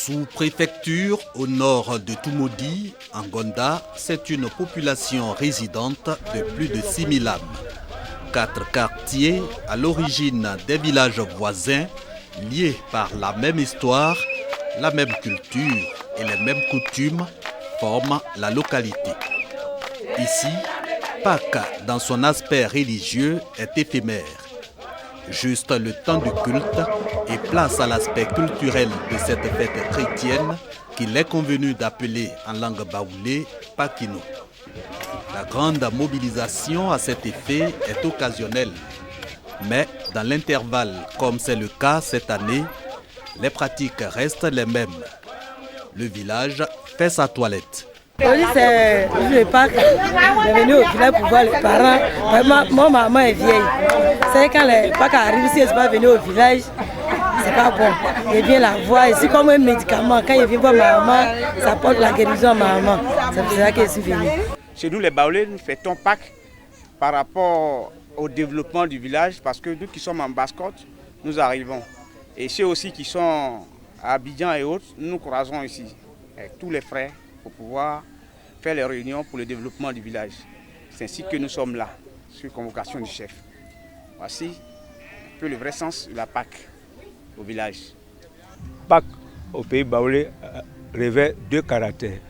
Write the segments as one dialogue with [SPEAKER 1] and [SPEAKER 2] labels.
[SPEAKER 1] Sous-préfecture au nord de Tumodi, en Gonda, c'est une population résidente de plus de 6000 âmes. 4 quartiers à l'origine des villages voisins, liés par la même histoire, la même culture et les mêmes coutumes, forment la localité. Ici, Pâques, dans son aspect religieux, est éphémère. Juste le temps du culte et place à l'aspect culturel de cette fête chrétienne qu'il est convenu d'appeler en langue baoulé Pakino. La grande mobilisation à cet effet est occasionnelle. Mais dans l'intervalle, comme c'est le cas cette année, les pratiques restent les mêmes. Le village fait sa toilette.
[SPEAKER 2] Aujourd'hui, c'est le Pâques. On est venu au village pour voir les parents. Vraiment, mon maman est vieille. C'est quand les Pâques arrivent, si elle n'est pas venue au village, c'est pas bon. Elle vient la voir. Et c'est comme un médicament. Quand elle vient voir ma maman, ça porte la guérison à ma maman. C'est pour ça que je suis venue.
[SPEAKER 3] Chez nous, les Baoulés, nous fêtons Pâques par rapport au développement du village, parce que nous qui sommes en Basse-Côte, nous arrivons. Et ceux aussi qui sont à Abidjan et autres, nous nous croisons ici, avec tous les frères, pour pouvoir faire les réunions pour le développement du village. C'est ainsi que nous sommes là, sur convocation du chef. Voici un peu le vrai sens de la Pâques au village.
[SPEAKER 4] Pâques au pays baoulé revêt 2 caractères.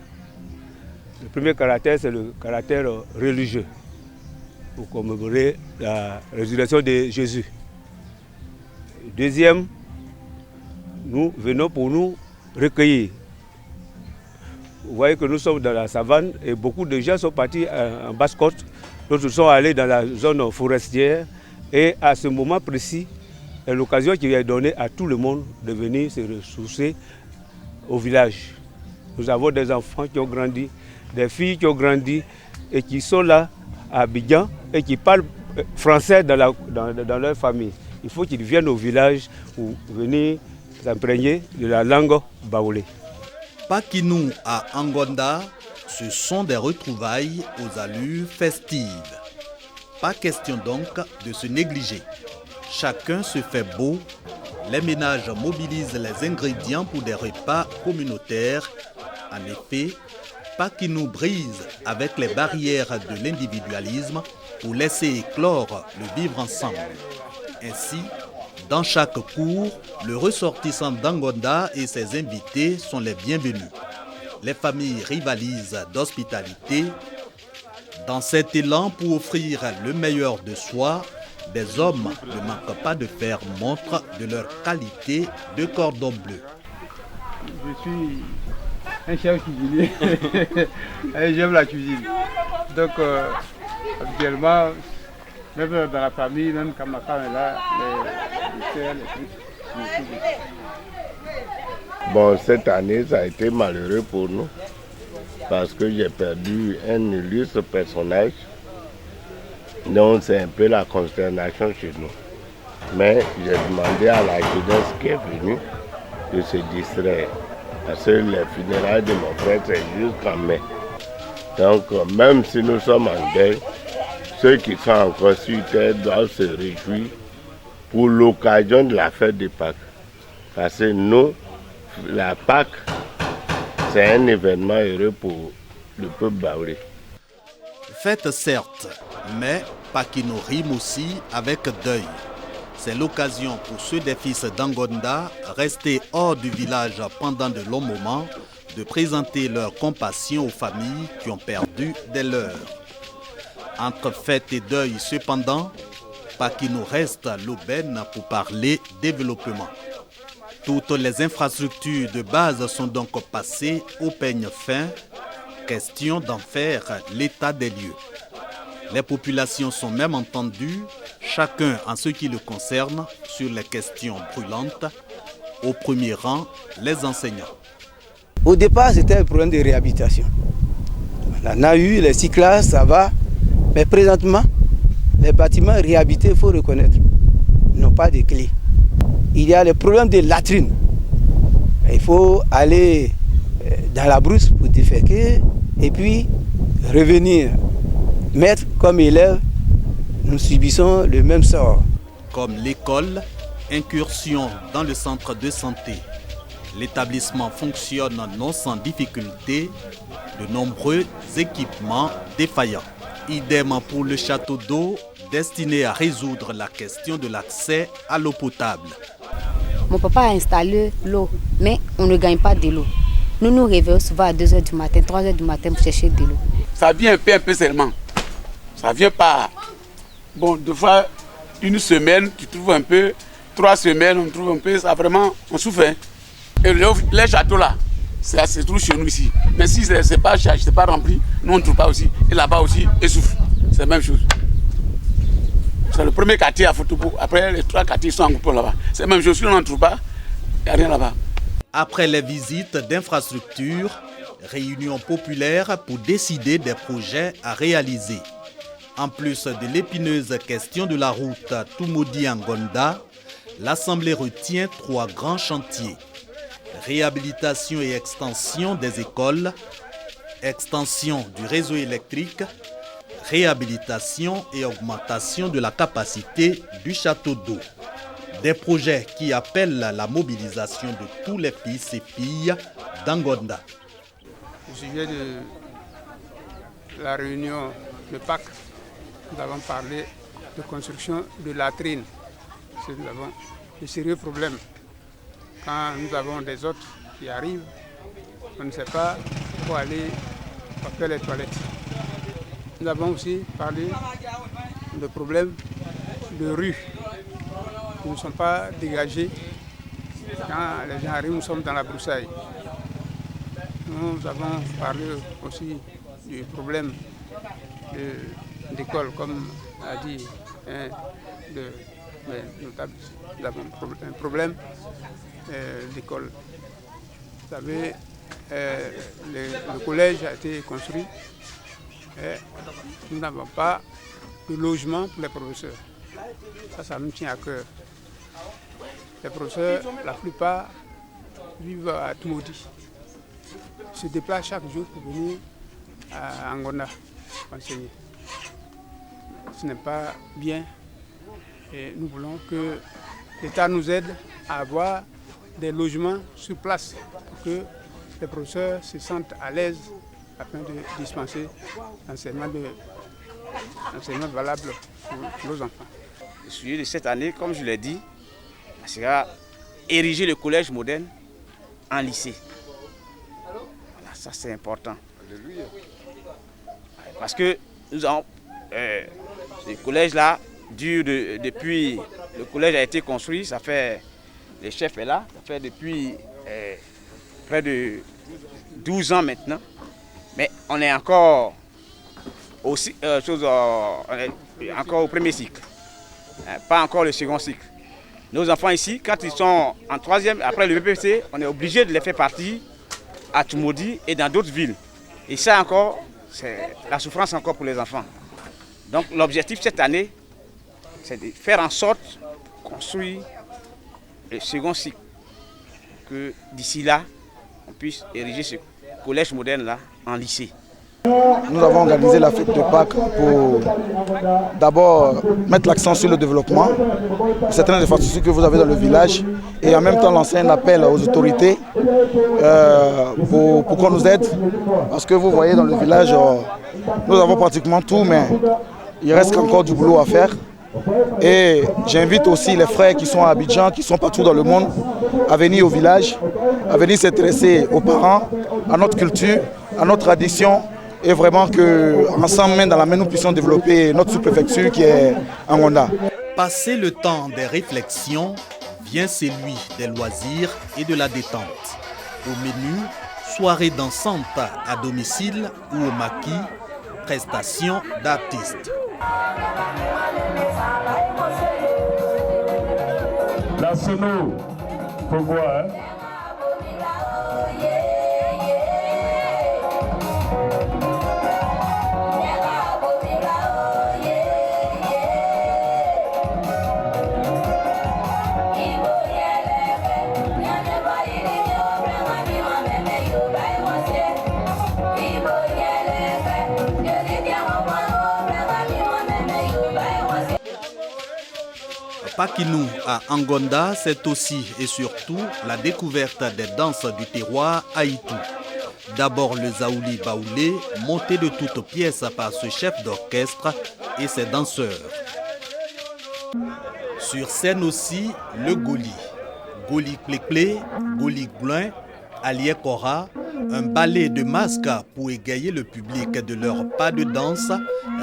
[SPEAKER 4] Le premier caractère, c'est le caractère religieux, pour commémorer la résurrection de Jésus. Le deuxième, nous venons pour nous recueillir. Vous voyez que nous sommes dans la savane et beaucoup de gens sont partis en Basse-Côte, d'autres sont allés dans la zone forestière. Et à ce moment précis, c'est l'occasion qui est donnée à tout le monde de venir se ressourcer au village. Nous avons des enfants qui ont grandi, des filles qui ont grandi et qui sont là à Abidjan et qui parlent français dans leur famille. Il faut qu'ils viennent au village pour venir s'imprégner de la langue baoulé.
[SPEAKER 1] Pakinou à Angonda, ce sont des retrouvailles aux allures festives. Pas question donc de se négliger. Chacun se fait beau. Les ménages mobilisent les ingrédients pour des repas communautaires. En effet, Pakinou brise avec les barrières de l'individualisme pour laisser éclore le vivre ensemble. Ainsi, dans chaque cour, le ressortissant d'Angonda et ses invités sont les bienvenus. Les familles rivalisent d'hospitalité. Dans cet élan pour offrir le meilleur de soi, des hommes ne manquent pas de faire montre de leur qualité de cordon bleu.
[SPEAKER 5] Je suis un chef cuisinier et j'aime la cuisine. Donc, habituellement, même dans la famille, même quand ma femme est là, les soeurs, les trucs.
[SPEAKER 6] Bon, cette année, ça a été malheureux pour nous parce que j'ai perdu un illustre personnage. Donc, c'est un peu la consternation chez nous. Mais j'ai demandé à la jeunesse qui est venue de se distraire. Parce que les funérailles de mon frère, c'est jusqu'en mai. Donc, même si nous sommes en deuil, ceux qui sont encore sur terre doivent se réjouir pour l'occasion de la fête de Pâques. Parce que nous, la Pâques, c'est un événement heureux pour le peuple baoulé.
[SPEAKER 1] Fête certes, mais Pakinou rime aussi avec deuil. C'est l'occasion pour ceux des fils d'Angonda restés hors du village pendant de longs moments de présenter leur compassion aux familles qui ont perdu des leurs. Entre fête et deuil cependant, Pakinou reste l'aubaine pour parler développement. Toutes les infrastructures de base sont donc passées au peigne fin. Question d'en faire l'état des lieux. Les populations sont même entendues, chacun en ce qui le concerne, sur les questions brûlantes. Au premier rang, les enseignants.
[SPEAKER 7] Au départ, c'était un problème de réhabilitation. On en a eu, les 6 classes, ça va. Mais présentement, les bâtiments réhabilités, il faut reconnaître, n'ont pas de clés. Il y a le problème de latrines. Il faut aller dans la brousse pour déféquer et puis revenir. Maître comme élève, nous subissons le même sort.
[SPEAKER 1] Comme l'école, incursion dans le centre de santé. L'établissement fonctionne non sans difficulté, de nombreux équipements défaillants. Idem pour le château d'eau destiné à résoudre la question de l'accès à l'eau potable.
[SPEAKER 8] Mon papa a installé l'eau, mais on ne gagne pas de l'eau. Nous nous réveillons souvent à 2h du matin, 3h du matin pour chercher de l'eau.
[SPEAKER 9] Ça vient un peu seulement. Ça vient pas. Bon, deux fois, une semaine, tu trouves un peu. 3 semaines, on trouve un peu. Ça vraiment, on souffre. Et les châteaux là, ça se trouve chez nous ici. Mais si ce n'est pas chargé, c'est pas rempli, nous on ne trouve pas aussi. Et là-bas aussi, ils souffrent. C'est la même chose. C'est le premier quartier à Fotopo. Après, les 3 quartiers sont en groupe là-bas. C'est la même chose. Si on n'en trouve pas, il n'y a rien là-bas.
[SPEAKER 1] Après les visites d'infrastructures, réunion populaire pour décider des projets à réaliser. En plus de l'épineuse question de la route Tumodi-Ngonda, l'Assemblée retient 3 grands chantiers. Réhabilitation et extension des écoles, extension du réseau électrique, réhabilitation et augmentation de la capacité du château d'eau. Des projets qui appellent la mobilisation de tous les fils et filles d'Ngonda.
[SPEAKER 5] Au sujet de la réunion de Pâques, nous avons parlé de construction de latrines. Nous avons de sérieux problèmes. Quand nous avons des hôtes qui arrivent, on ne sait pas où aller faire les toilettes. Nous avons aussi parlé de problèmes de rue. Nous ne sommes pas dégagés. Quand les gens arrivent, nous sommes dans la broussaille. Nous avons parlé aussi du problème d'école, comme a dit de notables. Nous avons un problème d'école. Vous savez, le collège a été construit et nous n'avons pas de logement pour les professeurs. Ça nous tient à cœur. Les professeurs, la plupart, vivent à Tumodi. Ils se déplacent chaque jour pour venir à Ngonda enseigner. Ce n'est pas bien et nous voulons que l'État nous aide à avoir des logements sur place pour que les professeurs se sentent à l'aise afin de dispenser l'enseignement valable pour nos enfants.
[SPEAKER 3] Le sujet de cette année, comme je l'ai dit, sera ériger le collège moderne en lycée. Voilà, ça c'est important. Parce que nous avons ce collège-là, depuis le collège a été construit, ça fait, le chef est là, ça fait depuis près de 12 ans maintenant. Mais on est encore au premier cycle, pas encore le second cycle. Nos enfants ici, quand ils sont en 3e, après le BPC, on est obligé de les faire partir à Tumodi et dans d'autres villes. Et ça encore, c'est la souffrance encore pour les enfants. Donc l'objectif cette année, c'est de faire en sorte de construire le second cycle. Que d'ici là, on puisse ériger ce collège moderne-là en lycée.
[SPEAKER 7] Nous avons organisé la fête de Pâques pour d'abord mettre l'accent sur le développement de certaines infrastructures que vous avez dans le village et en même temps lancer un appel aux autorités pour qu'on nous aide. Parce que vous voyez dans le village, nous avons pratiquement tout, mais il reste encore du boulot à faire. Et j'invite aussi les frères qui sont à Abidjan, qui sont partout dans le monde, à venir au village, à venir s'intéresser aux parents, à notre culture, à notre tradition. Et vraiment qu'ensemble, main dans la main, nous puissions développer notre sous-préfecture qui est en Ngonda.
[SPEAKER 1] Passé le temps des réflexions, vient celui des loisirs et de la détente. Au menu, soirée dansante à domicile ou au maquis, prestations d'artistes.
[SPEAKER 10] La sono, faut voir.
[SPEAKER 1] Pakinou à Angonda, c'est aussi et surtout la découverte des danses du terroir haïtou. D'abord le Zaouli Baoulé, monté de toutes pièces par ce chef d'orchestre et ses danseurs. Sur scène aussi, le Goli. Goli Clé-Clé, Goli Gloin, Alié Kora, un ballet de masques pour égayer le public de leur pas de danse,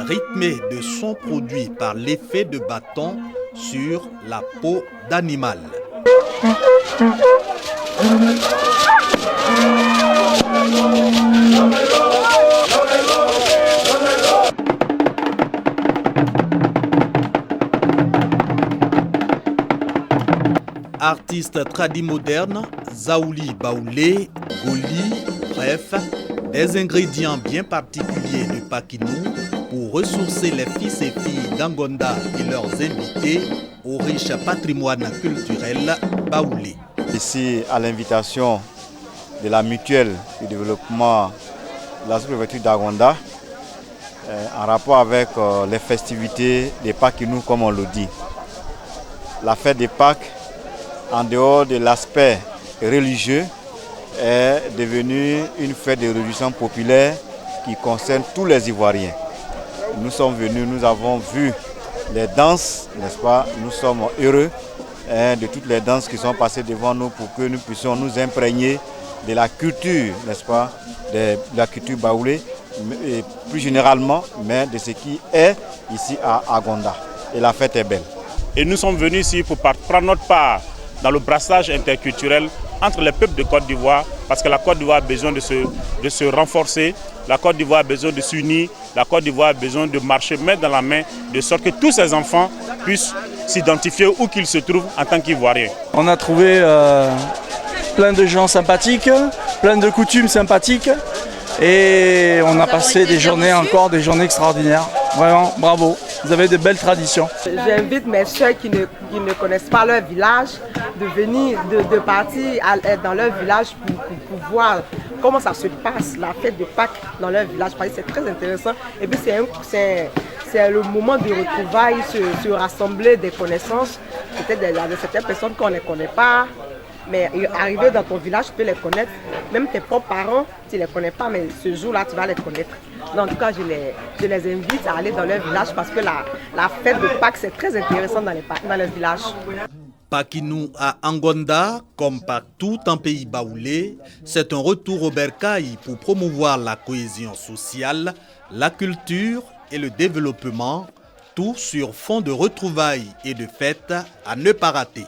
[SPEAKER 1] rythmé de sons produits par l'effet de bâton sur la peau d'animal. Artistes tradimodernes, Zaouli Baoulé, Goli, bref, des ingrédients bien particuliers de Pakinou pour ressourcer les fils et filles d'Angonda et leurs invités au riche patrimoine culturel baoulé.
[SPEAKER 11] Ici, à l'invitation de la mutuelle du développement de la sous-préfecture d'Angonda, en rapport avec les festivités des Pakinou, comme on le dit. La fête des Pâques, en dehors de l'aspect religieux, est devenue une fête de religion populaire qui concerne tous les Ivoiriens. Nous sommes venus, nous avons vu les danses, n'est-ce pas? Nous sommes heureux de toutes les danses qui sont passées devant nous pour que nous puissions nous imprégner de la culture, n'est-ce pas? De la culture baoulée, et plus généralement, mais de ce qui est ici à Angonda. Et la fête est belle.
[SPEAKER 12] Et nous sommes venus ici pour prendre notre part dans le brassage interculturel entre les peuples de Côte d'Ivoire, parce que la Côte d'Ivoire a besoin de se renforcer, la Côte d'Ivoire a besoin de s'unir, la Côte d'Ivoire a besoin de marcher main dans la main, de sorte que tous ces enfants puissent s'identifier où qu'ils se trouvent en tant qu'Ivoiriens.
[SPEAKER 13] On a trouvé plein de gens sympathiques, plein de coutumes sympathiques, et on a passé des journées extraordinaires. Vraiment, bravo. Vous avez de belles traditions.
[SPEAKER 14] J'invite mes soeurs qui ne connaissent pas leur village de venir, de partir dans leur village pour voir comment ça se passe, la fête de Pâques dans leur village. Parce que c'est très intéressant. Et puis c'est le moment de retrouvailles, se rassembler des connaissances. Peut-être de certaines personnes qu'on ne connaît pas. Mais arriver dans ton village, tu peux les connaître. Même tes propres parents, tu ne les connais pas, mais ce jour-là, tu vas les connaître. En tout cas, je les invite à aller dans leur village parce que la fête de Pâques, c'est très intéressant dans les villages.
[SPEAKER 1] Pakinou à Angonda, comme partout en pays baoulé, c'est un retour au bercail pour promouvoir la cohésion sociale, la culture et le développement, tout sur fond de retrouvailles et de fêtes à ne pas rater.